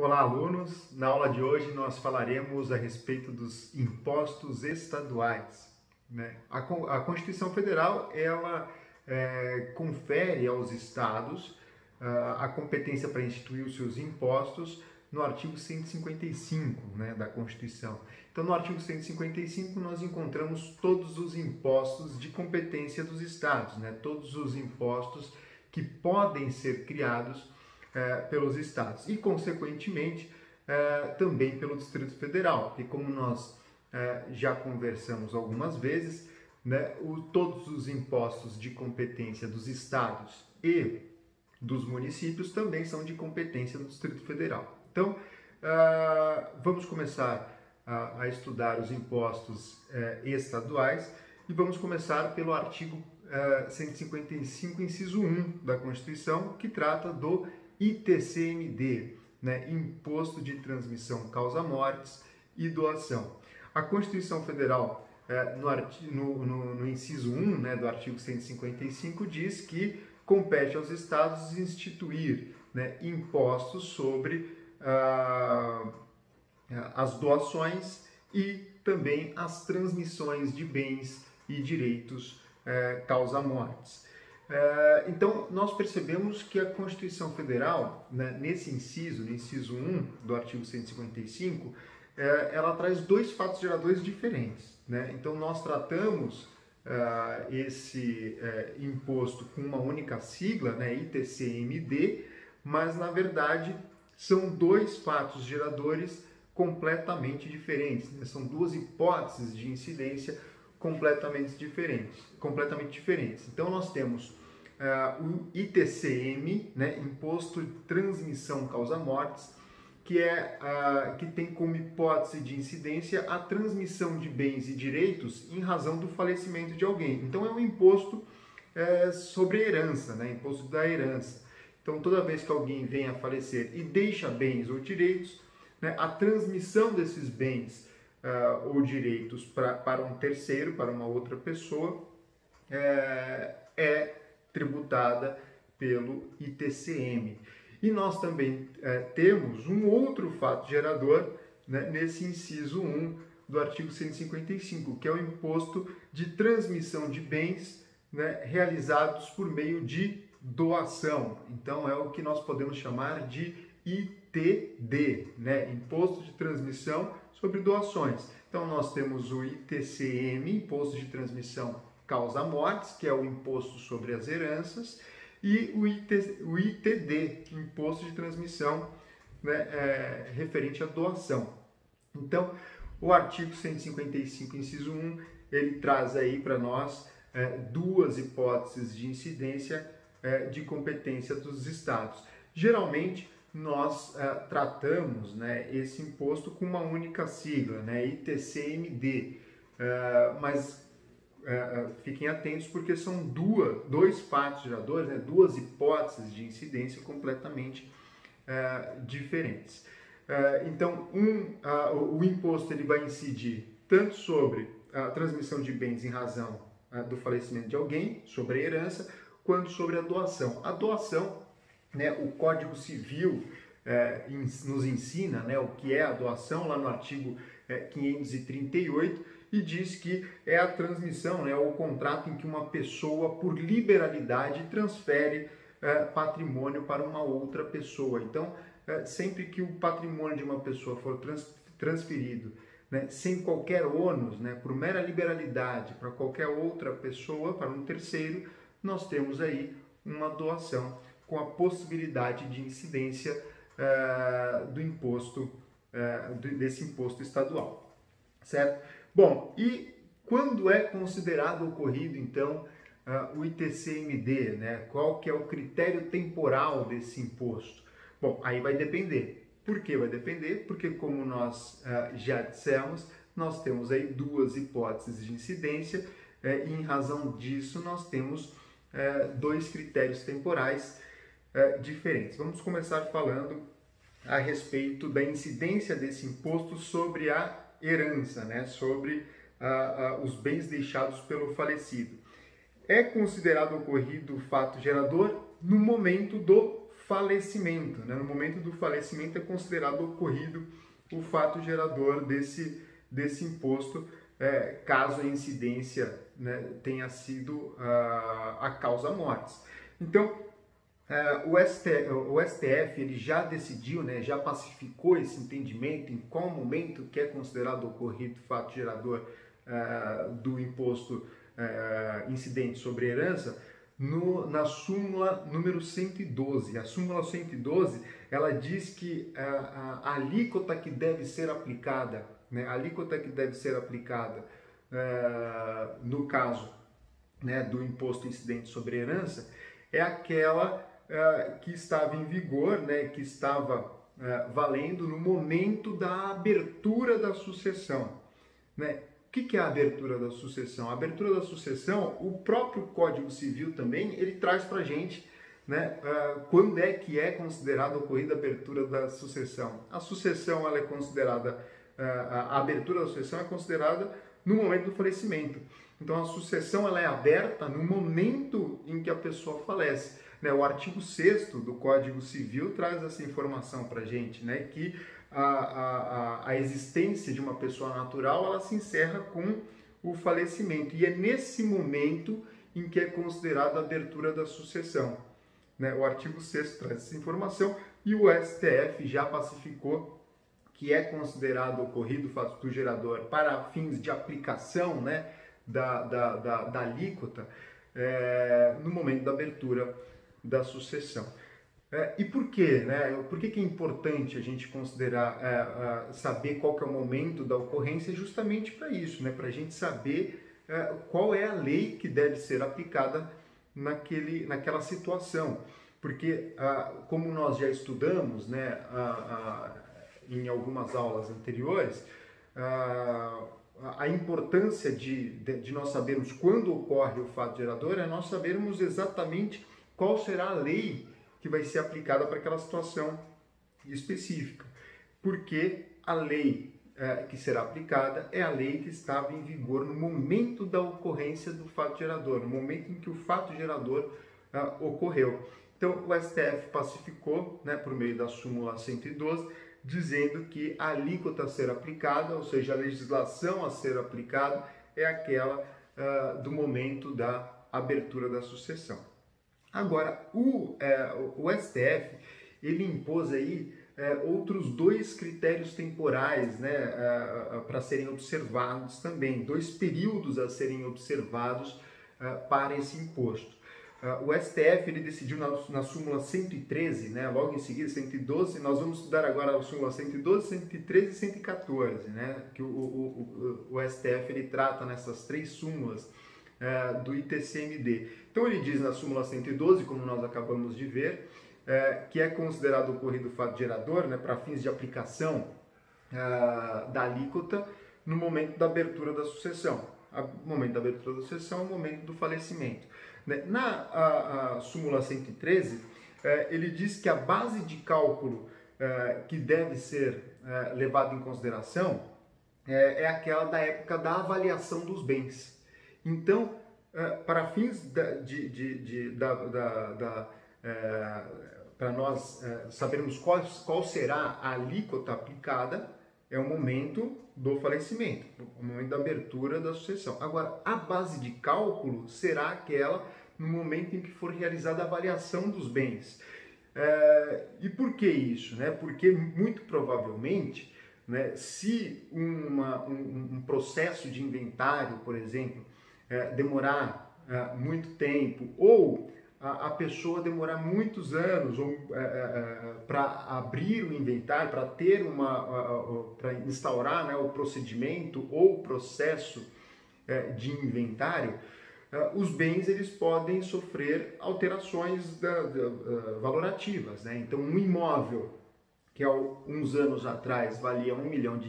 Olá, alunos! Na aula de hoje nós falaremos a respeito dos impostos estaduais, né? A Constituição Federal, ela confere aos estados a competência para instituir os seus impostos no artigo 155, né, da Constituição. Então, no artigo 155, nós encontramos todos os impostos de competência dos estados, né? Todos os impostos que podem ser criados pelos estados e, consequentemente, também pelo Distrito Federal, que, como nós já conversamos algumas vezes, né, todos os impostos de competência dos estados e dos municípios também são de competência do Distrito Federal. Então, vamos começar a estudar os impostos estaduais e vamos começar pelo artigo 155, inciso 1 da Constituição, que trata do ITCMD, né, Imposto de Transmissão Causa-Mortes e Doação. A Constituição Federal, no inciso 1, né, do artigo 155, diz que compete aos estados instituir, né, impostos sobre as doações e também as transmissões de bens e direitos causa-mortes. Então, nós percebemos que a Constituição Federal, né, no inciso 1 do artigo 155, ela traz dois fatos geradores diferentes, né? Então, nós tratamos esse imposto com uma única sigla, né, ITCMD, mas, na verdade, são dois fatos geradores completamente diferentes, né? São duas hipóteses de incidência completamente diferentes. Então, nós temos o ITCM, né, Imposto de Transmissão Causa-Mortes, que tem como hipótese de incidência a transmissão de bens e direitos em razão do falecimento de alguém. Então, é um imposto sobre herança, né, imposto da herança. Então, toda vez que alguém vem a falecer e deixa bens ou direitos, né, a transmissão desses bens ou direitos para um terceiro, para uma outra pessoa, é tributada pelo ITCM. E nós também temos um outro fato gerador, né, nesse inciso 1 do artigo 155, que é o imposto de transmissão de bens, né, realizados por meio de doação. Então, é o que nós podemos chamar de ITD, né, Imposto de Transmissão sobre Doações. Então, nós temos o ITCM, Imposto de Transmissão Causa-Mortes, que é o imposto sobre as heranças, e o ITD, Imposto de Transmissão, né, referente à doação. Então, o artigo 155, inciso 1, ele traz aí para nós duas hipóteses de incidência de competência dos estados. Geralmente, nós tratamos, né, esse imposto com uma única sigla, né, ITCMD, mas fiquem atentos porque são dois fatos geradores, né, duas hipóteses de incidência completamente diferentes. Então, o imposto ele vai incidir tanto sobre a transmissão de bens em razão do falecimento de alguém, sobre a herança, quanto sobre a doação. A doação, né, o Código Civil nos ensina, né, o que é a doação, lá no artigo 538, e diz que é a transmissão, né, o contrato em que uma pessoa, por liberalidade, transfere patrimônio para uma outra pessoa. Então, sempre que o patrimônio de uma pessoa for transferido, né, sem qualquer ônus, né, por mera liberalidade para qualquer outra pessoa, para um terceiro, nós temos aí uma doação com a possibilidade de incidência do imposto, desse imposto estadual, certo? Bom, e quando é considerado ocorrido, então, o ITCMD, né? Qual que é o critério temporal desse imposto? Bom, aí vai depender. Por que vai depender? Porque, como nós já dissemos, nós temos aí duas hipóteses de incidência e, em razão disso, nós temos dois critérios temporais diferentes. Vamos começar falando a respeito da incidência desse imposto sobre a herança, né, sobre os bens deixados pelo falecido. É considerado ocorrido o fato gerador no momento do falecimento, né? No momento do falecimento é considerado ocorrido o fato gerador desse imposto, caso a incidência, né, tenha sido a causa mortis. Então, o STF ele já decidiu, né, já pacificou esse entendimento em qual momento que é considerado ocorrido o fato gerador do imposto incidente sobre herança, na súmula número 112. A súmula 112, ela diz que a alíquota que deve ser aplicada, né, a alíquota que deve ser aplicada no caso, né, do imposto incidente sobre herança, é aquela que estava em vigor, né, que estava valendo no momento da abertura da sucessão, né? O que é a abertura da sucessão? A abertura da sucessão, o próprio Código Civil também, ele traz para a gente, né, quando é que é considerada ocorrida a abertura da sucessão. A sucessão, ela é considerada, a abertura da sucessão é considerada no momento do falecimento. Então, a sucessão ela é aberta no momento em que a pessoa falece, né? O artigo 6º do Código Civil traz essa informação para a gente, né, que a existência de uma pessoa natural ela se encerra com o falecimento, e é nesse momento em que é considerada a abertura da sucessão, né? O artigo 6º traz essa informação e o STF já pacificou que é considerado ocorrido o fato do gerador para fins de aplicação, né, da alíquota no momento da abertura da sucessão. E por quê, né? Por que é importante a gente considerar, saber qual que é o momento da ocorrência? Justamente para isso, né? Para a gente saber qual é a lei que deve ser aplicada naquela situação. Porque, como nós já estudamos, né, em algumas aulas anteriores, a importância de nós sabermos quando ocorre o fato gerador é nós sabermos exatamente qual será a lei que vai ser aplicada para aquela situação específica. Porque a lei que será aplicada é a lei que estava em vigor no momento da ocorrência do fato gerador, no momento em que o fato gerador ocorreu. Então, o STF pacificou, né, por meio da súmula 112, dizendo que a alíquota a ser aplicada, ou seja, a legislação a ser aplicada, é aquela do momento da abertura da sucessão. Agora, o STF, ele impôs aí outros 2 critérios temporais, né, para serem observados também, 2 períodos a serem observados para esse imposto. O STF ele decidiu na súmula 113, né, logo em seguida, 112, nós vamos estudar agora a súmula 112, 113 e 114, né, que o STF ele trata nessas 3 súmulas do ITCMD. Então ele diz na súmula 112, como nós acabamos de ver, que é considerado ocorrido o fato gerador, né, para fins de aplicação da alíquota no momento da abertura da sucessão. O momento da abertura da sucessão é o momento do falecimento. Na súmula 113, ele diz que a base de cálculo que deve ser levada em consideração é aquela da época da avaliação dos bens. Então, para fins para nós sabermos qual será a alíquota aplicada, é o momento do falecimento, o momento da abertura da sucessão. Agora, a base de cálculo será aquela no momento em que for realizada a avaliação dos bens. E por que isso, né? Porque muito provavelmente, né, se um processo de inventário, por exemplo, demorar muito tempo, ou a pessoa demorar muitos anos para abrir o inventário, para ter para instaurar, né, o procedimento ou o processo de inventário, os bens eles podem sofrer alterações valorativas, né? Então, um imóvel que há uns anos atrás valia R$1 milhão,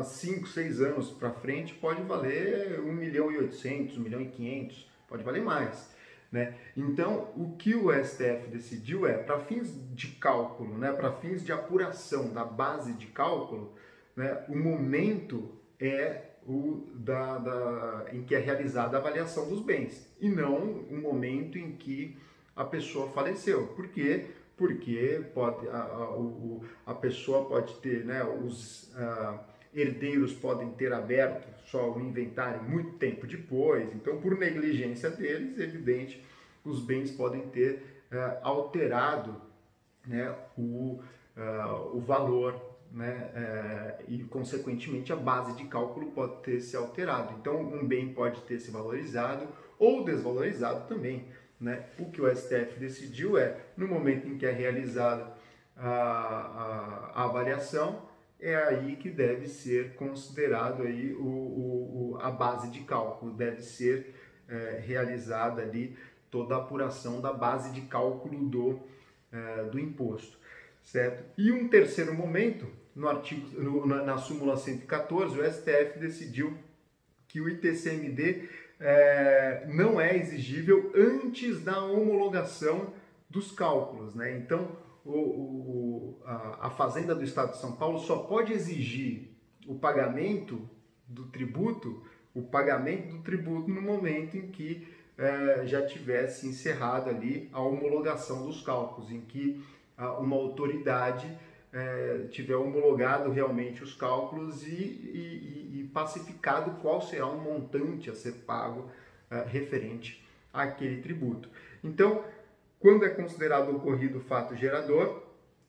5, 6 anos para frente pode valer 1.800.000, 1.500.000, pode valer mais, né? Então, o que o STF decidiu para fins de cálculo, né, para fins de apuração da base de cálculo, né, o momento é em que é realizada a avaliação dos bens, e não o momento em que a pessoa faleceu. Por quê? Porque a pessoa pode ter, né, os herdeiros podem ter aberto só o inventário muito tempo depois, então por negligência deles, evidente, os bens podem ter alterado, né, o valor, né, e consequentemente a base de cálculo pode ter se alterado. Então um bem pode ter se valorizado ou desvalorizado também, né? O que o STF decidiu no momento em que é realizada a avaliação, é aí que deve ser considerado aí a base de cálculo, deve ser realizada ali toda a apuração da base de cálculo do imposto, certo? E um terceiro momento, na súmula 114, o STF decidiu que o ITCMD não é exigível antes da homologação dos cálculos, né? Então, a Fazenda do Estado de São Paulo só pode exigir o pagamento do tributo no momento em que já tivesse encerrado ali a homologação dos cálculos, em que uma autoridade tiver homologado realmente os cálculos e pacificado qual será o montante a ser pago referente àquele tributo. Então, quando é considerado ocorrido o fato gerador?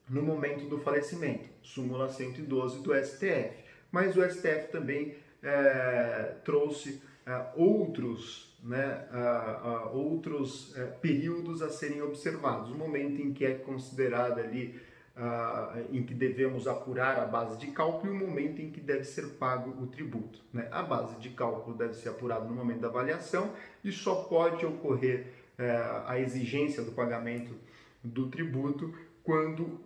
No momento do falecimento, súmula 112 do STF. Mas o STF também trouxe outros períodos a serem observados. O momento em que é considerado ali, em que devemos apurar a base de cálculo e o momento em que deve ser pago o tributo, né? A base de cálculo deve ser apurada no momento da avaliação e só pode ocorrer a exigência do pagamento do tributo quando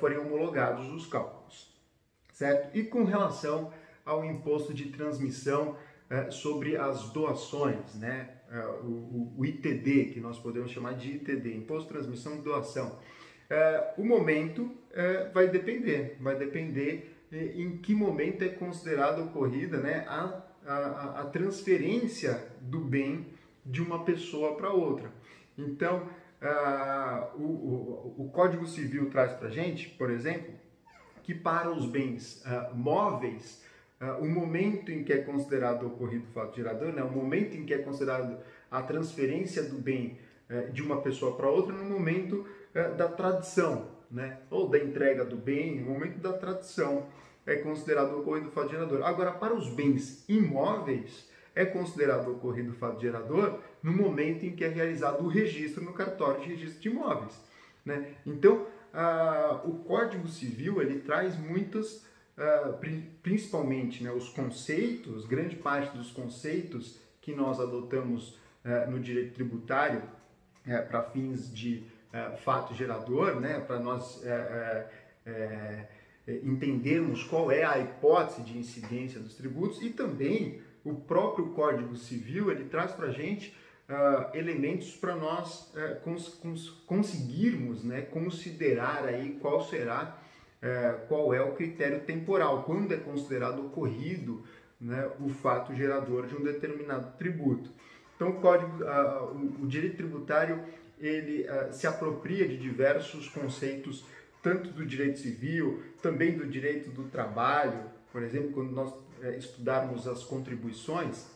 forem homologados os cálculos, certo? E com relação ao imposto de transmissão sobre as doações, né? O ITD, que nós podemos chamar de ITD, Imposto de Transmissão de Doação. O momento vai depender em que momento é considerada ocorrida, né, a transferência do bem de uma pessoa para outra. Então, o Código Civil traz para a gente, por exemplo, que para os bens móveis, o momento em que é considerado ocorrido o fato gerador, né, o momento em que é considerado a transferência do bem de uma pessoa para outra, no momento da tradição, né, ou da entrega do bem, no momento da tradição é considerado ocorrido o fato gerador. Agora, para os bens imóveis, é considerado ocorrido o fato gerador no momento em que é realizado o registro no cartório de registro de imóveis, né? Então, o Código Civil ele traz muitas, principalmente, né, os conceitos, grande parte dos conceitos que nós adotamos no direito tributário para fins de fato gerador, né, para nós entendermos qual é a hipótese de incidência dos tributos, e também o próprio Código Civil ele traz para a gente elementos para nós conseguirmos, né, considerar aí qual é o critério temporal, quando é considerado ocorrido, né, o fato gerador de um determinado tributo. Então o direito tributário ele se apropria de diversos conceitos, tanto do direito civil, também do direito do trabalho. Por exemplo, quando nós estudarmos as contribuições,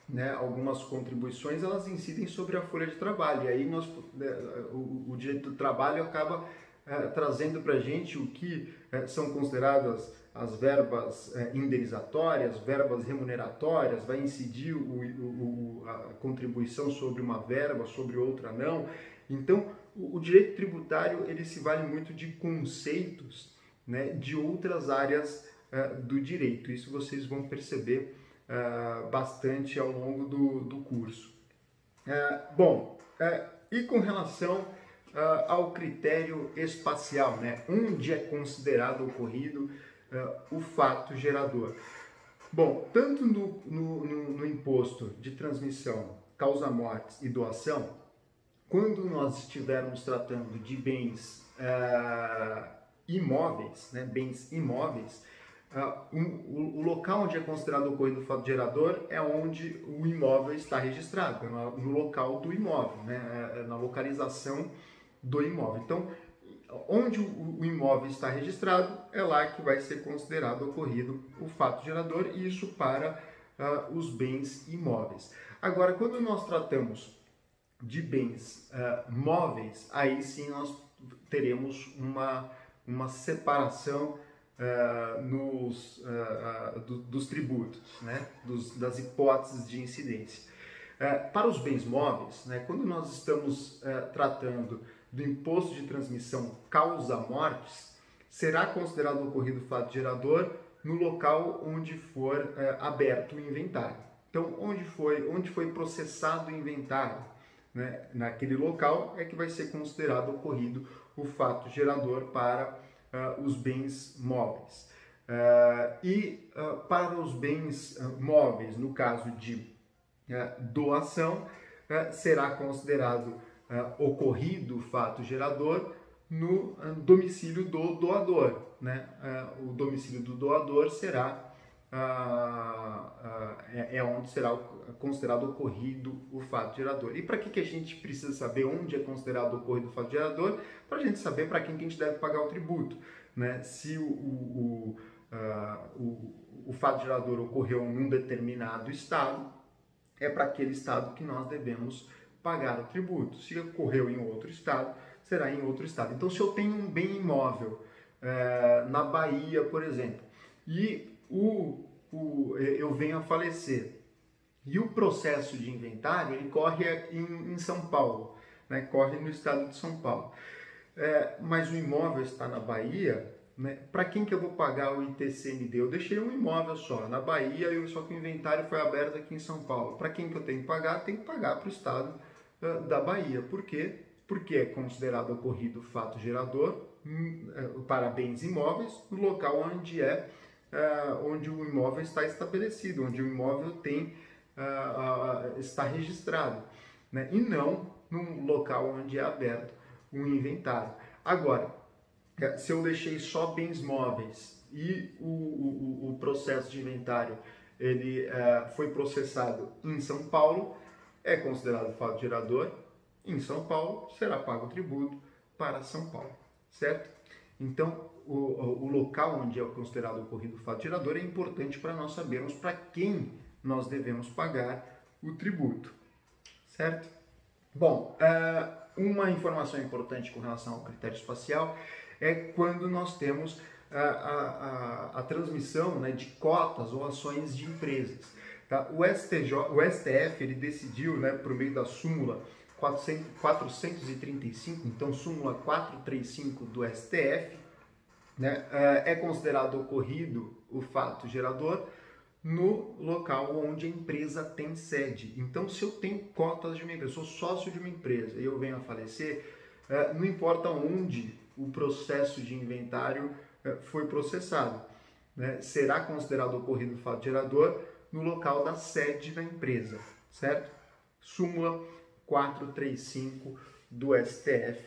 né, algumas contribuições elas incidem sobre a folha de trabalho, e aí o direito do trabalho acaba trazendo para a gente o que são consideradas as verbas indenizatórias, verbas remuneratórias, vai incidir a contribuição sobre uma verba, sobre outra não. Então, o direito tributário ele se vale muito de conceitos, né, de outras áreas do direito. Isso vocês vão perceber bastante ao longo do curso. E com relação ao critério espacial, né, onde é considerado ocorrido o fato gerador? Bom, tanto no imposto de transmissão, causa-mortes e doação, quando nós estivermos tratando de bens imóveis, né, bens imóveis, o local onde é considerado ocorrido o fato gerador é onde o imóvel está registrado, no local do imóvel, né? Na localização do imóvel. Então, onde o imóvel está registrado, é lá que vai ser considerado ocorrido o fato gerador, e isso para os bens imóveis. Agora, quando nós tratamos de bens móveis, aí sim nós teremos uma separação dos tributos, né? Das hipóteses de incidência. Para os bens móveis, né, quando nós estamos tratando do imposto de transmissão causa-mortes, será considerado ocorrido o fato gerador no local onde for aberto o inventário. Então, onde foi processado o inventário, né, naquele local é que vai ser considerado ocorrido o fato gerador para os bens móveis. Para os bens móveis, no caso de doação, será considerado ocorrido o fato gerador no domicílio do doador, né? O domicílio do doador será onde será considerado ocorrido o fato gerador. E para que a gente precisa saber onde é considerado ocorrido o fato gerador? Para a gente saber para quem que a gente deve pagar o tributo, né? Se o fato gerador ocorreu em um determinado estado, é para aquele estado que nós devemos pagar o tributo. Se ocorreu em outro estado, será em outro estado. Então, se eu tenho um bem imóvel na Bahia, por exemplo, e eu venho a falecer, e o processo de inventário ele corre em São Paulo, né? Corre no estado de São Paulo, mas o imóvel está na Bahia, né? Para quem que eu vou pagar o ITCMD? Eu deixei um imóvel só na Bahia, só que o inventário foi aberto aqui em São Paulo. Para quem que eu tenho que pagar? Tenho que pagar para o estado da Bahia. Por quê? Porque é considerado ocorrido o fato gerador para bens imóveis no local onde o imóvel está estabelecido, onde o imóvel está registrado, né? E não num local onde é aberto um inventário. Agora, se eu deixei só bens móveis e o processo de inventário ele foi processado em São Paulo, é considerado fato gerador, em São Paulo será pago o tributo para São Paulo, certo? Então, o local onde é considerado ocorrido o fato gerador é importante para nós sabermos para quem nós devemos pagar o tributo, certo? Bom, uma informação importante com relação ao critério espacial é quando nós temos a transmissão, né, de cotas ou ações de empresas. Tá? O STF ele decidiu, né, por meio da súmula 435, então súmula 435 do STF, né, é considerado ocorrido o fato gerador no local onde a empresa tem sede. Então, se eu tenho cotas de uma empresa, sou sócio de uma empresa e eu venho a falecer, não importa onde o processo de inventário foi processado, né, será considerado ocorrido o fato gerador no local da sede da empresa, certo? Súmula 435 do STF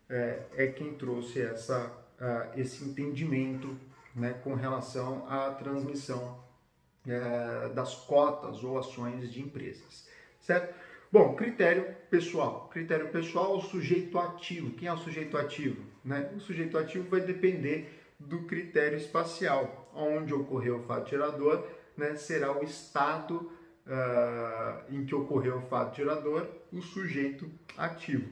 é quem trouxe esse entendimento, né, com relação à transmissão das cotas ou ações de empresas, certo? Bom, critério pessoal. Critério pessoal, o sujeito ativo. Quem é o sujeito ativo? Né? O sujeito ativo vai depender do critério espacial. Onde ocorreu o fato gerador, né, será o estado em que ocorreu o fato gerador, o sujeito ativo.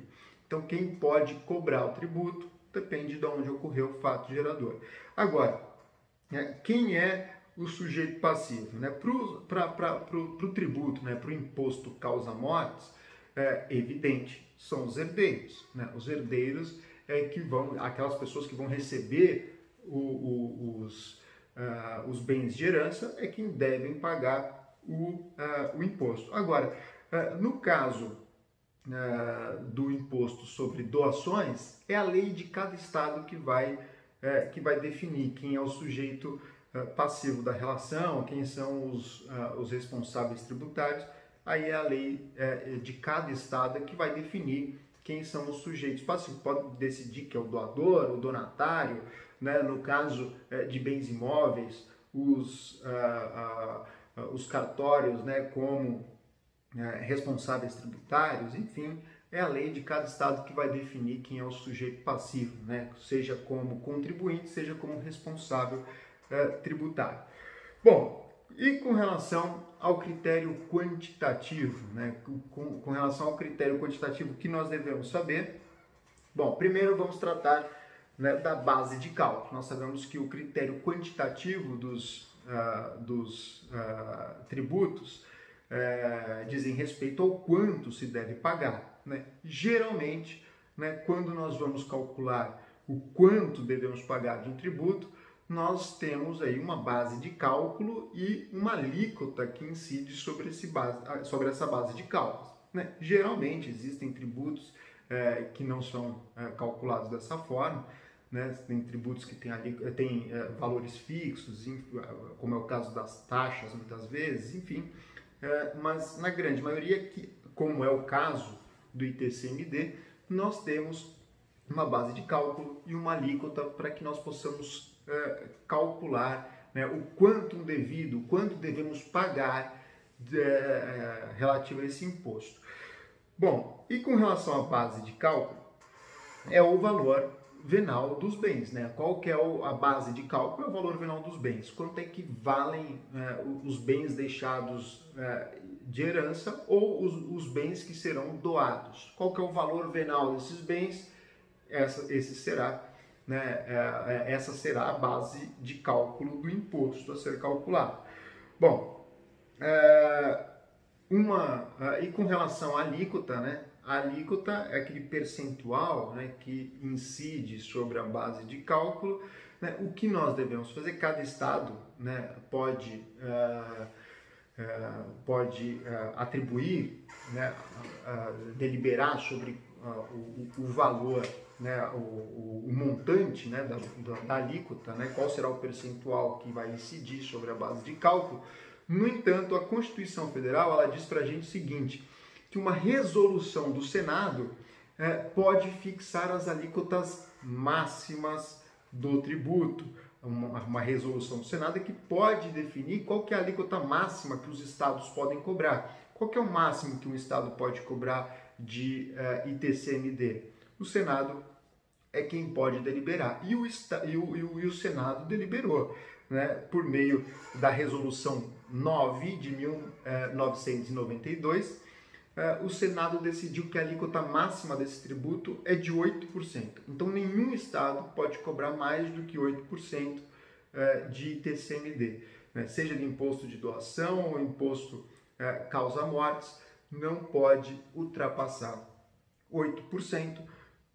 Então, quem pode cobrar o tributo depende de onde ocorreu o fato gerador. Agora, quem é o sujeito passivo, né? Para o tributo, né? Para o imposto causa-mortes, é evidente, são os herdeiros, né? Os herdeiros aquelas pessoas que vão receber os bens de herança é quem devem pagar o imposto. Agora, no caso do imposto sobre doações, é a lei de cada estado que vai definir quem é o sujeito passivo da relação, quem são os responsáveis tributários. Aí é a lei de cada estado que vai definir quem são os sujeitos passivos. Pode decidir que é o doador, o donatário, né? No caso de bens imóveis, os cartórios, né, como responsáveis tributários, enfim, é a lei de cada estado que vai definir quem é o sujeito passivo, né, seja como contribuinte, seja como responsável tributário. Bom, e com relação ao critério quantitativo, né, com relação ao critério quantitativo que nós devemos saber, bom, primeiro vamos tratar, né, da base de cálculo. Nós sabemos que o critério quantitativo dos tributos dizem respeito ao quanto se deve pagar, né? Geralmente, né, quando nós vamos calcular o quanto devemos pagar de um tributo, nós temos aí uma base de cálculo e uma alíquota que incide sobre essa base de cálculo, né? Geralmente existem tributos que não são calculados dessa forma, né? Tem tributos que têm valores fixos, como é o caso das taxas muitas vezes, enfim, mas na grande maioria, como é o caso do ITCMD, nós temos uma base de cálculo e uma alíquota para que nós possamos calcular, né, o quanto devemos pagar relativo a esse imposto. Bom, e com relação à base de cálculo, é o valor venal dos bens, né? Qual que é a base de cálculo? É o valor venal dos bens. Quanto é que valem os bens deixados de herança ou os bens que serão doados? Qual que é o valor venal desses bens? Essa será a base de cálculo do imposto a ser calculado. Bom, e com relação à alíquota, né? A alíquota é aquele percentual, né, que incide sobre a base de cálculo, né? O que nós devemos fazer? Cada estado, né, pode atribuir, né, deliberar sobre o valor, né, o montante, né, da alíquota, né, qual será o percentual que vai incidir sobre a base de cálculo. No entanto, a Constituição Federal ela diz para a gente o seguinte, que uma resolução do Senado pode fixar as alíquotas máximas do tributo. Uma resolução do Senado que pode definir qual que é a alíquota máxima que os estados podem cobrar. Qual que é o máximo que um estado pode cobrar de ITCMD? O Senado é quem pode deliberar. E o Senado deliberou, né, por meio da Resolução 9 de 1992, o Senado decidiu que a alíquota máxima desse tributo é de 8%. Então, nenhum estado pode cobrar mais do que 8% de ITCMD, né? Seja de imposto de doação ou imposto causa-mortes, não pode ultrapassar 8%,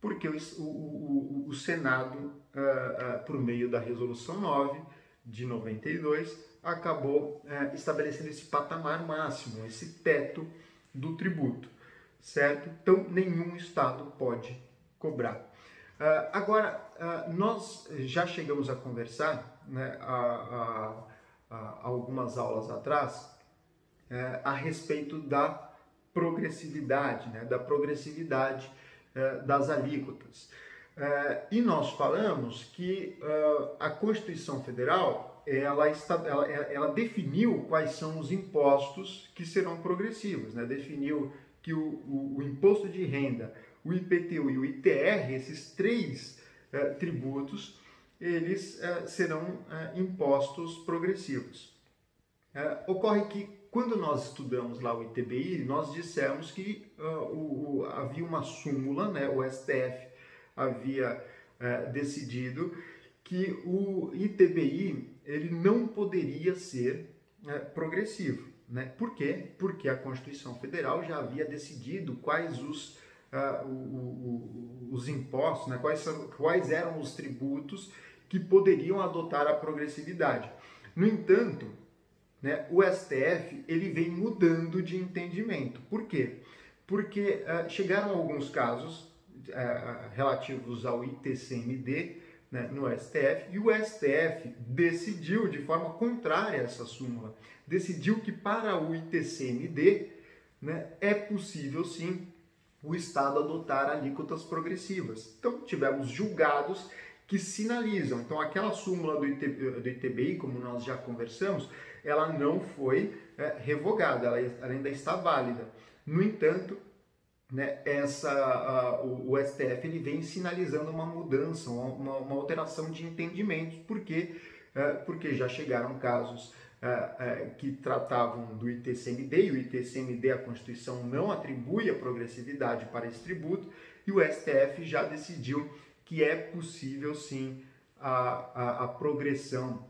porque o Senado, por meio da Resolução 9 de 92, acabou estabelecendo esse patamar máximo, esse teto do tributo, certo? Então, nenhum estado pode cobrar. Agora, nós já chegamos a conversar, né, há algumas aulas atrás, a respeito da progressividade, né, das alíquotas. E nós falamos que a Constituição Federal ela definiu quais são os impostos que serão progressivos, né? Definiu que o imposto de renda, o IPTU e o ITR, esses três tributos, eles serão impostos progressivos. Ocorre que quando nós estudamos lá o ITBI, nós dissemos que havia uma súmula, né? O STF havia decidido que o ITBI ele não poderia ser progressivo, né? Por quê? Porque a Constituição Federal já havia decidido quais os impostos, né? Quais eram os tributos que poderiam adotar a progressividade. No entanto, né, o STF ele vem mudando de entendimento. Por quê? Porque chegaram alguns casos relativos ao ITCMD, né, no STF, e o STF decidiu de forma contrária a essa súmula. Decidiu que para o ITCMD, né, é possível sim o Estado adotar alíquotas progressivas. Então tivemos julgados que sinalizam. Então, aquela súmula do ITBI, como nós já conversamos, ela não foi revogada, ela ainda está válida. No entanto, né, o STF ele vem sinalizando uma mudança, uma alteração de entendimentos, porque já chegaram casos que tratavam do ITCMD, e o ITCMD, a Constituição não atribui a progressividade para esse tributo, e o STF já decidiu que é possível sim a progressão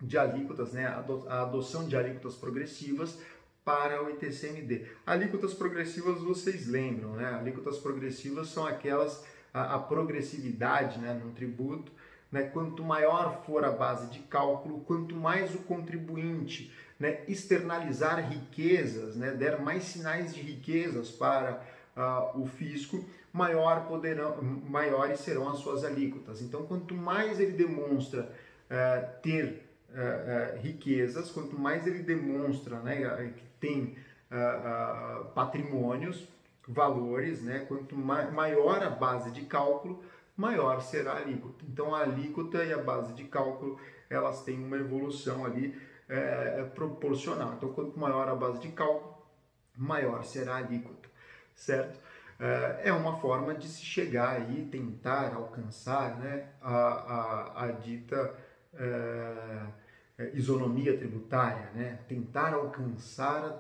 de alíquotas, né, a adoção de alíquotas progressivas para o ITCMD. Alíquotas progressivas vocês lembram, né? Alíquotas progressivas são aquelas, a progressividade, né, no tributo, né, quanto maior for a base de cálculo, quanto mais o contribuinte, né, externalizar riquezas, né, der mais sinais de riquezas para o fisco, maiores serão as suas alíquotas. Então, quanto mais ele demonstra ter riquezas, quanto mais ele demonstra, né, que tem patrimônios, valores, né, quanto maior a base de cálculo, maior será a alíquota. Então, a alíquota e a base de cálculo, elas têm uma evolução ali proporcional. Então, quanto maior a base de cálculo, maior será a alíquota, certo? É uma forma de se chegar aí, tentar alcançar, né, a dita isonomia tributária, né? Tentar alcançar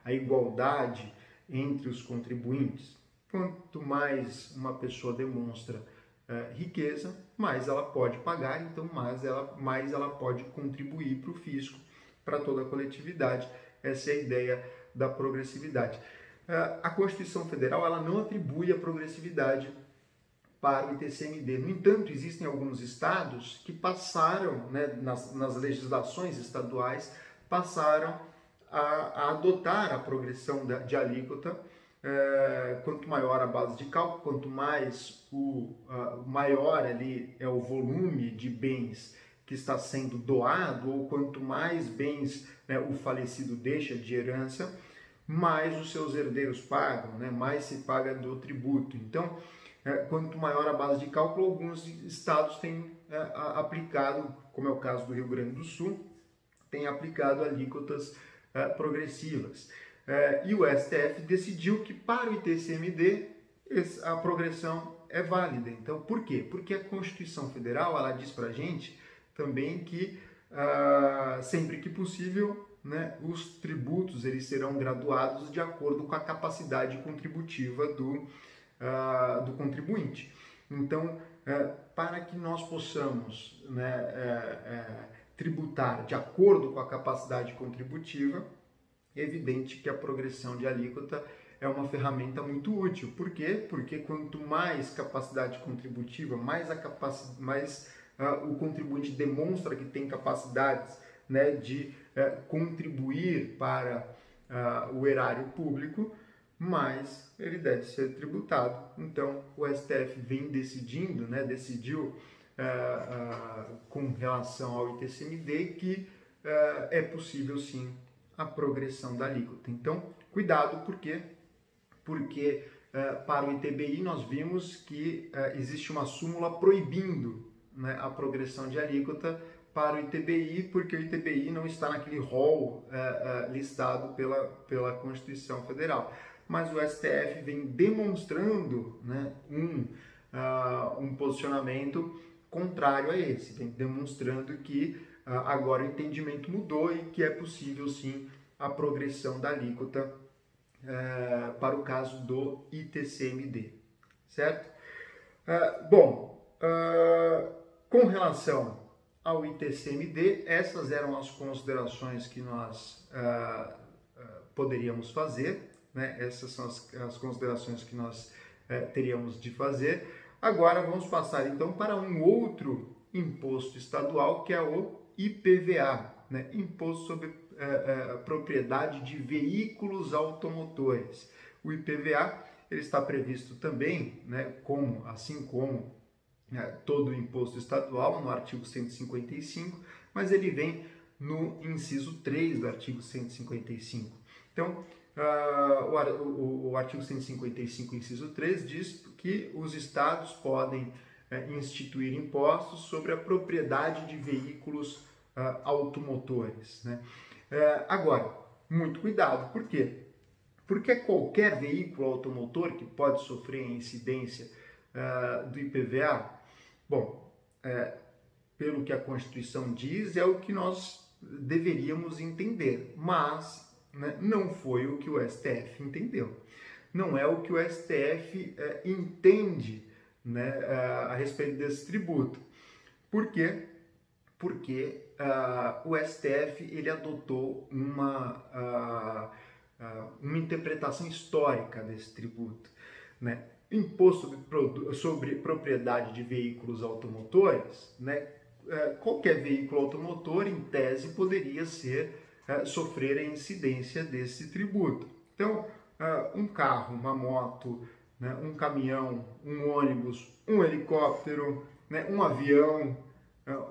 a igualdade entre os contribuintes. Quanto mais uma pessoa demonstra riqueza, mais ela pode pagar, então mais ela pode contribuir para o fisco, para toda a coletividade. Essa é a ideia da progressividade. A Constituição Federal ela não atribui a progressividade para o ITCMD. No entanto, existem alguns estados que passaram, né, nas legislações estaduais, passaram a adotar a progressão de alíquota. Quanto maior a base de cálculo, quanto mais maior ali é o volume de bens que está sendo doado, ou quanto mais bens, né, o falecido deixa de herança, mais os seus herdeiros pagam, né, mais se paga do tributo. Então, quanto maior a base de cálculo, alguns estados têm aplicado, como é o caso do Rio Grande do Sul, têm aplicado alíquotas progressivas. E o STF decidiu que para o ITCMD a progressão é válida. Então, por quê? Porque a Constituição Federal ela diz para a gente também que, sempre que possível, né, os tributos eles serão graduados de acordo com a capacidade contributiva do contribuinte. Então, para que nós possamos, né, tributar de acordo com a capacidade contributiva, é evidente que a progressão de alíquota é uma ferramenta muito útil. Por quê? Porque quanto mais capacidade contributiva, mais o contribuinte demonstra que tem capacidades, né, de contribuir para o erário público, mais ele deve ser tributado. Então, o STF vem decidindo, né, decidiu com relação ao ITCMD que é possível sim a progressão da alíquota. Então, cuidado, porque para o ITBI nós vimos que existe uma súmula proibindo, né, a progressão de alíquota para o ITBI, porque o ITBI não está naquele rol listado pela Constituição Federal. Mas o STF vem demonstrando, né, um posicionamento contrário a esse, vem demonstrando que agora o entendimento mudou e que é possível sim a progressão da alíquota para o caso do ITCMD, certo? Com relação ao ITCMD, essas eram as considerações que nós poderíamos fazer, né? Essas são as considerações que nós teríamos de fazer. Agora vamos passar então para um outro imposto estadual, que é o IPVA, né? Imposto sobre propriedade de veículos automotores. O IPVA ele está previsto também, né, assim como todo o imposto estadual, no artigo 155, mas ele vem no inciso 3 do artigo 155. Então, o artigo 155, inciso 3, diz que os estados podem instituir impostos sobre a propriedade de veículos automotores, né? Agora, muito cuidado, por quê? Porque qualquer veículo automotor que pode sofrer a incidência do IPVA, bom, pelo que a Constituição diz, é o que nós deveríamos entender, mas né, não foi o que o STF entendeu. Não é o que o STF entende, né, a respeito desse tributo. Por quê? Porque o STF ele adotou uma interpretação histórica desse tributo, né? Imposto sobre propriedade de veículos automotores, né? Qualquer veículo automotor, em tese, poderia sofrer a incidência desse tributo. Então, um carro, uma moto, né? Um caminhão, um ônibus, um helicóptero, né? Um avião,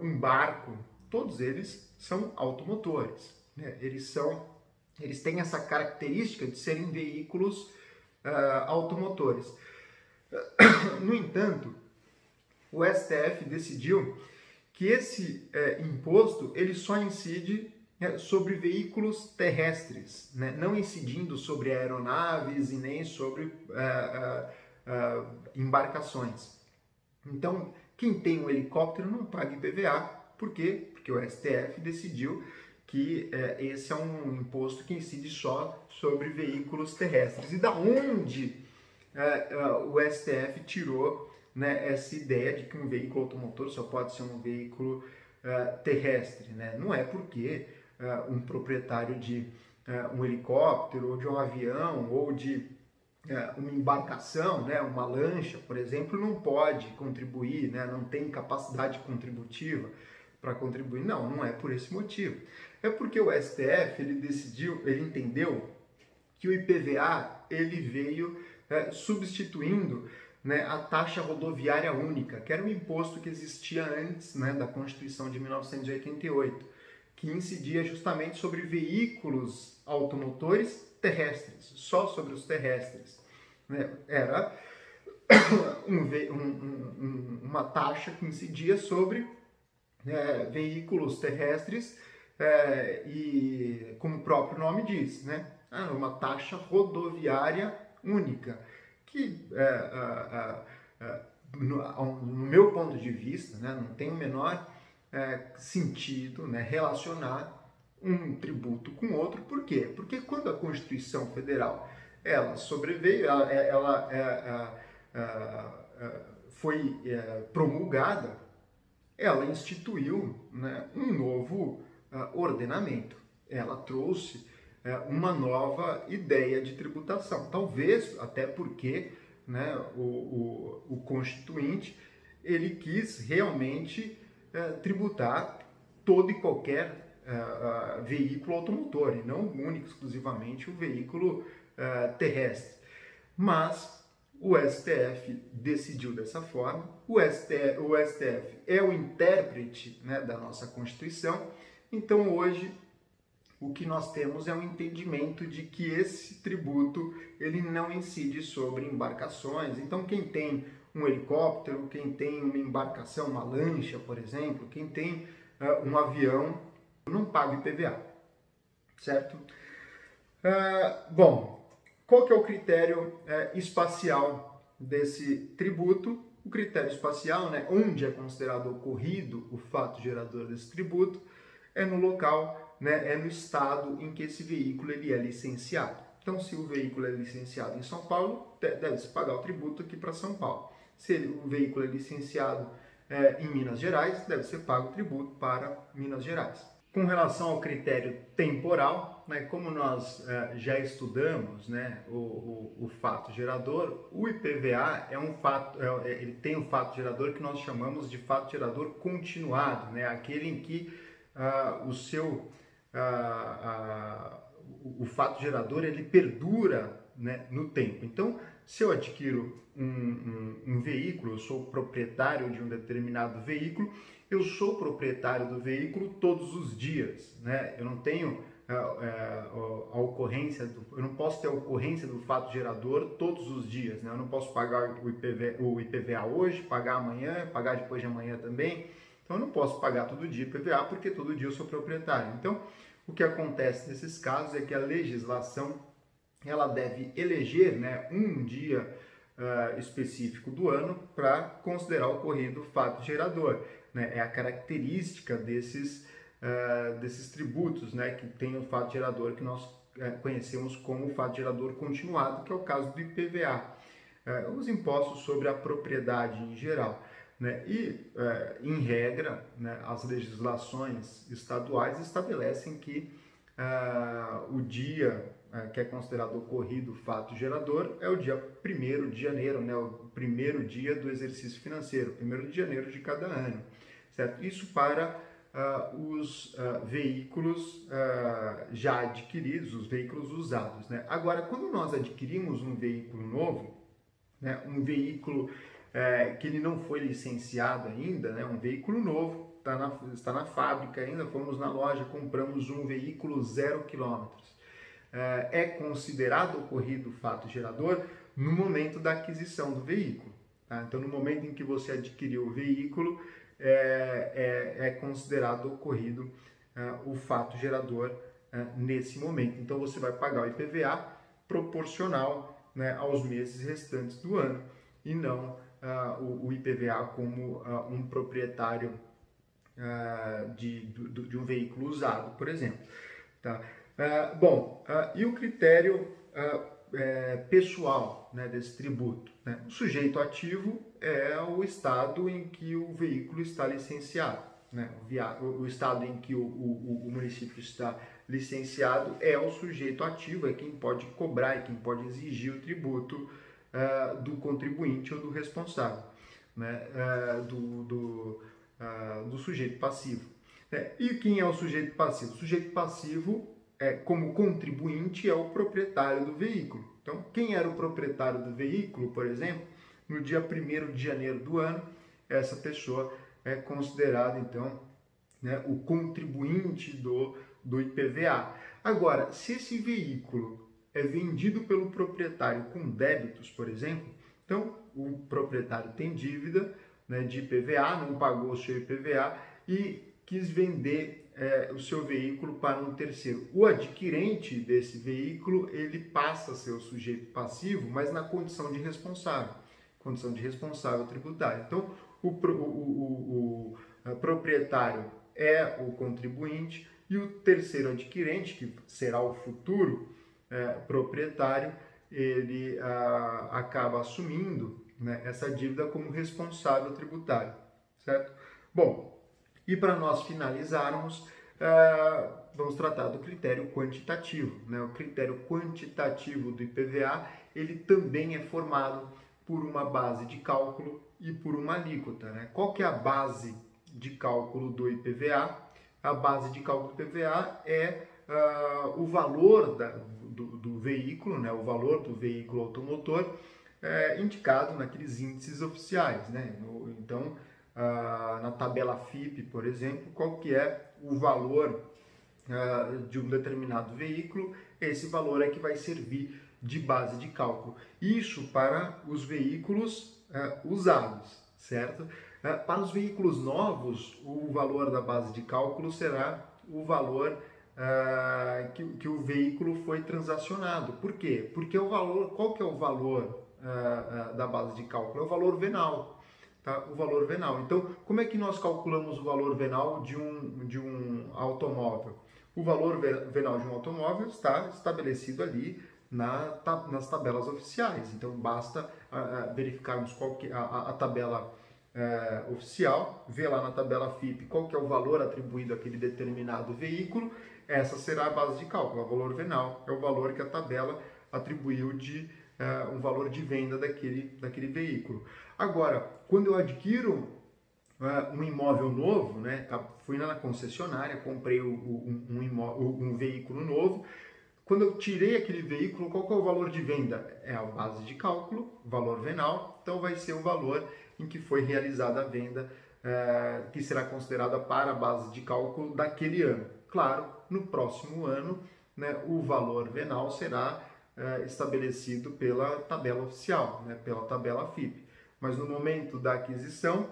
um barco, todos eles são automotores, né? Eles têm essa característica de serem veículos automotores. No entanto, o STF decidiu que esse imposto ele só incide sobre veículos terrestres, né? Não incidindo sobre aeronaves e nem sobre embarcações. Então, quem tem um helicóptero não paga IPVA. Por quê? Porque o STF decidiu que esse é um imposto que incide só sobre veículos terrestres. E da onde o STF tirou, né, essa ideia de que um veículo automotor só pode ser um veículo terrestre, né? Não é porque um proprietário de um helicóptero, ou de um avião, ou de uma embarcação, né, uma lancha, por exemplo, não pode contribuir, né, não tem capacidade contributiva para contribuir. Não é por esse motivo. É porque o STF ele entendeu que o IPVA ele veio substituindo, né, a taxa rodoviária única, que era um imposto que existia antes, né, da Constituição de 1988, que incidia justamente sobre veículos automotores terrestres, só sobre os terrestres, né? Era uma taxa que incidia sobre veículos terrestres e, como o próprio nome diz, né? Uma taxa rodoviária única, que no meu ponto de vista, né, não tem o menor sentido, né, relacionar um tributo com outro. Por quê? Porque quando a Constituição Federal ela sobreveio, ela foi promulgada, ela instituiu, né, um novo ordenamento. Ela trouxe uma nova ideia de tributação. Talvez até porque, né, o Constituinte ele quis realmente tributar todo e qualquer veículo automotor, e não único, exclusivamente o veículo terrestre. Mas o STF decidiu dessa forma. O STF é o intérprete, né, da nossa Constituição. Então hoje o que nós temos é um entendimento de que esse tributo ele não incide sobre embarcações. Então quem tem um helicóptero, quem tem uma embarcação, uma lancha, por exemplo, quem tem um avião, não paga IPVA, certo? Bom, qual que é o critério espacial desse tributo? O critério espacial, né, onde é considerado ocorrido o fato gerador desse tributo, é no local, né, é no estado em que esse veículo ele é licenciado. Então, se o veículo é licenciado em São Paulo, deve-se pagar o tributo aqui para São Paulo. Se o veículo é licenciado em Minas Gerais, deve ser pago o tributo para Minas Gerais. Com relação ao critério temporal, né, como nós já estudamos, né, o fato gerador, o IPVA é um fato, ele tem um fato gerador que nós chamamos de fato gerador continuado, né, aquele em que o fato gerador ele perdura, né, no tempo. Então, se eu adquiro um veículo, eu sou proprietário de um determinado veículo, eu sou proprietário do veículo todos os dias, né? Eu não tenho a ocorrência, eu não posso ter a ocorrência do fato gerador todos os dias, né? Eu não posso pagar o IPVA hoje, pagar amanhã, pagar depois de amanhã também. Então eu não posso pagar todo dia IPVA porque todo dia eu sou proprietário. Então o que acontece nesses casos é que a legislação ela deve eleger, né, um dia específico do ano para considerar ocorrido o fato gerador, né? É a característica desses tributos, né, que tem o fato gerador que nós conhecemos como o fato gerador continuado, que é o caso do IPVA, os impostos sobre a propriedade em geral, né? E, em regra, né, as legislações estaduais estabelecem que o dia que é considerado ocorrido o fato gerador é o dia 1º de janeiro, né, o primeiro dia do exercício financeiro, 1º de janeiro de cada ano, certo? Isso para os veículos já adquiridos, os veículos usados, né? Agora, quando nós adquirimos um veículo novo, né, um veículo que ele não foi licenciado ainda, né, um veículo novo, está na fábrica ainda, fomos na loja, compramos um veículo 0 km. É considerado ocorrido o fato gerador no momento da aquisição do veículo. Tá? Então, no momento em que você adquiriu o veículo, é considerado ocorrido o fato gerador nesse momento. Então, você vai pagar o IPVA proporcional, né, aos meses restantes do ano e não o IPVA como um proprietário de um veículo usado, por exemplo. Tá? E o critério pessoal, né, desse tributo, né? O sujeito ativo é o estado em que o veículo está licenciado, né? O estado em que o município está licenciado é o sujeito ativo, é quem pode cobrar e quem pode exigir o tributo do contribuinte ou do responsável, né? Do sujeito passivo. E quem é o sujeito passivo? O sujeito passivo, como contribuinte, é o proprietário do veículo. Então, quem era o proprietário do veículo, por exemplo, no dia 1º de janeiro do ano, essa pessoa é considerada, então, né, o contribuinte do IPVA. Agora, se esse veículo é vendido pelo proprietário com débitos, por exemplo, então o proprietário tem dívida, né, de IPVA, não pagou o seu IPVA e quis vender o seu veículo para um terceiro. O adquirente desse veículo, ele passa a ser o sujeito passivo, mas na condição de responsável tributário. Então, o proprietário é o contribuinte e o terceiro adquirente, que será o futuro proprietário, ele acaba assumindo, né, essa dívida como responsável tributário, certo? Bom, e para nós finalizarmos, vamos tratar do critério quantitativo, né? O critério quantitativo do IPVA, ele também é formado por uma base de cálculo e por uma alíquota, né? Qual que é a base de cálculo do IPVA? A base de cálculo do IPVA é o valor do veículo, né? O valor do veículo automotor indicado naqueles índices oficiais, né? Então, na tabela FIPE, por exemplo, qual que é o valor de um determinado veículo, esse valor é que vai servir de base de cálculo. Isso para os veículos usados, certo? Para os veículos novos, o valor da base de cálculo será o valor que o veículo foi transacionado. Por quê? Porque qual que é o valor da base de cálculo? É o valor venal. Tá? O valor venal. Então, como é que nós calculamos o valor venal de um automóvel? O valor venal de um automóvel está estabelecido ali nas tabelas oficiais. Então, basta verificarmos qual que a tabela oficial, ver lá na tabela FIPE qual que é o valor atribuído àquele determinado veículo. Essa será a base de cálculo. O valor venal é o valor que a tabela atribuiu de um valor de venda daquele veículo. Agora, quando eu adquiro um imóvel novo, né, fui na concessionária, comprei um veículo novo, quando eu tirei aquele veículo, qual que é o valor de venda? É a base de cálculo, valor venal, então vai ser o valor em que foi realizada a venda, que será considerada para a base de cálculo daquele ano. Claro, no próximo ano, né, o valor venal será estabelecido pela tabela oficial, né, pela tabela FIPE. Mas no momento da aquisição,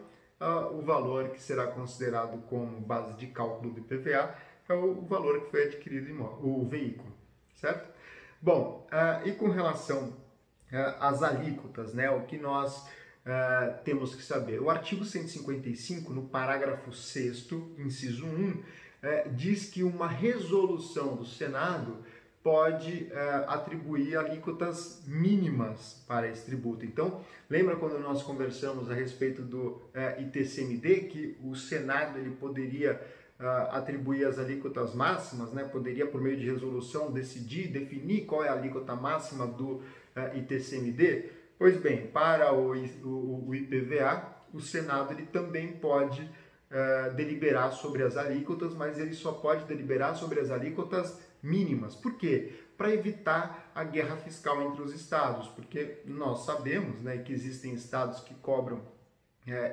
o valor que será considerado como base de cálculo do IPVA é o valor que foi adquirido o veículo, certo? Bom, e com relação às alíquotas, né, o que nós temos que saber? O artigo 155, no parágrafo 6º, inciso 1, diz que uma resolução do Senado pode atribuir alíquotas mínimas para esse tributo. Então, lembra quando nós conversamos a respeito do ITCMD, que o Senado ele poderia atribuir as alíquotas máximas, né? Poderia, por meio de resolução, definir qual é a alíquota máxima do ITCMD? Pois bem, para o IPVA, o Senado ele também pode deliberar sobre as alíquotas, mas ele só pode deliberar sobre as alíquotas mínimas. Por quê? Para evitar a guerra fiscal entre os estados, porque nós sabemos, né, que existem estados que cobram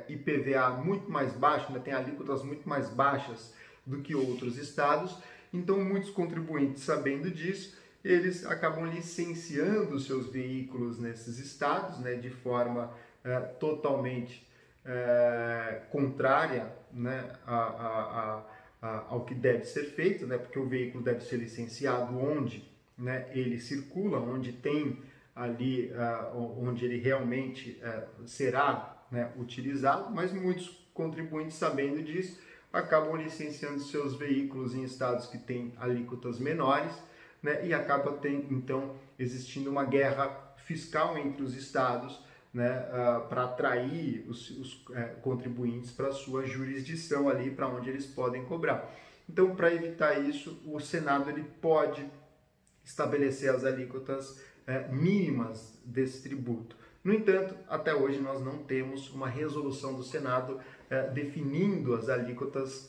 IPVA muito mais baixo, né, tem alíquotas muito mais baixas do que outros estados, então muitos contribuintes, sabendo disso, eles acabam licenciando seus veículos nesses estados, né, de forma totalmente contrária, né, ao que deve ser feito, né, porque o veículo deve ser licenciado onde, né, ele circula, onde tem ali, onde ele realmente será, né, utilizado, mas muitos contribuintes, sabendo disso, acabam licenciando seus veículos em estados que têm alíquotas menores, né, e acaba então existindo uma guerra fiscal entre os estados, né, para atrair os contribuintes para a sua jurisdição ali, para onde eles podem cobrar. Então, para evitar isso, o Senado ele pode estabelecer as alíquotas mínimas desse tributo. No entanto, até hoje nós não temos uma resolução do Senado definindo as alíquotas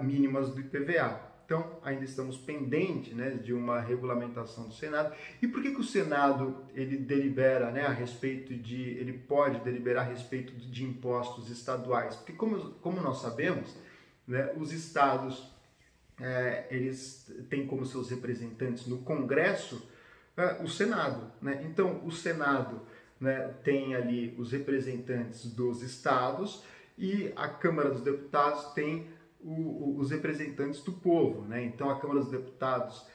mínimas do IPVA. Então, ainda estamos pendentes, né, de uma regulamentação do Senado. E por que o Senado ele delibera, né, ele pode deliberar a respeito de impostos estaduais? Porque como nós sabemos, né, os estados eles têm como seus representantes no Congresso o Senado, né? Então, o Senado, né, tem ali os representantes dos estados e a Câmara dos Deputados tem os representantes do povo, né? Então, a Câmara dos Deputados,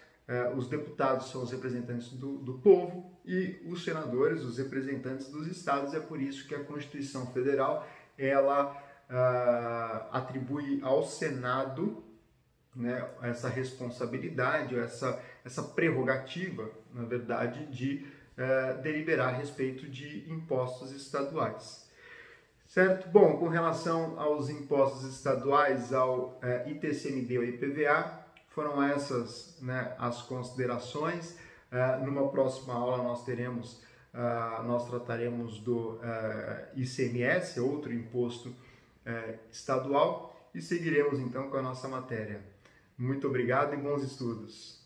os deputados são os representantes do povo e os senadores, os representantes dos estados. É por isso que a Constituição Federal ela atribui ao Senado, né, essa responsabilidade, essa prerrogativa, na verdade, de deliberar a respeito de impostos estaduais. Certo? Bom, com relação aos impostos estaduais, ao ITCMD ou IPVA, foram essas, né, as considerações. Numa próxima aula nós trataremos do ICMS, outro imposto estadual, e seguiremos então com a nossa matéria. Muito obrigado e bons estudos!